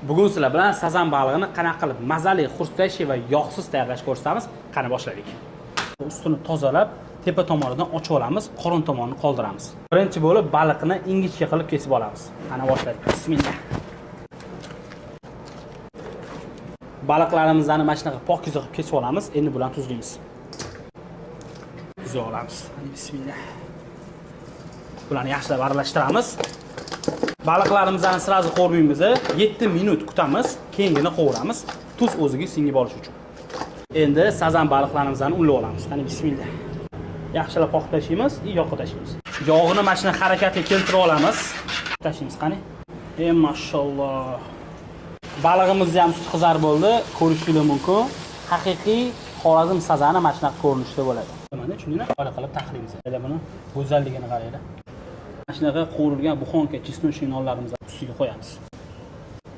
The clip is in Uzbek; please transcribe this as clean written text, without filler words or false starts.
Bugun sizlar bilan sazan balig'ini qanaqa qilib mazali, xurstlashi va yog'siz tayyorlashni ko'rsatamiz. Qani boshladik. Ustini tozalab, tepa tomonidan ochib olamiz, qorin tomonini qoldiramiz. Birinchi bo'lib baliqni ingichka qilib kesib olamiz. Qani boshladik. Bismillah. Baliqlarimizni mana shunaqa pokiza qilib kesib olamiz. Endi bularni tuzlaymiz. Tuzlab olamiz. Bismillah. Bularni yaxshilab aralashtiramiz. Baliqlarimizni sirazi qo'rmaymiz, 7 minut kutamiz, keyingini qovuramiz, tuz o'ziga singib olish uchun. Endi sazan baliqlarimizni unlab olamiz. Qani bismillah. Yaxshilab qoqib tashlaymiz, yoqib tashlaymiz. Yog'ini mana shuni harakatga keltirib olamiz. Tashlaymiz qani. Mashalloh. Balig'imiz ham sut qizar bo'ldi, ko'rishingiz mumkin. Haqiqiy Xorazm sazani mana shunaqa ko'rinishda bo'ladi. Mana tushuninglar, qora qilib taxlaymiz. Mana buni go'zalligini qaranglar. Mana shunaqa qovurilgan buxonka chesnochniy nonlarimizni ustiga qo'yamiz.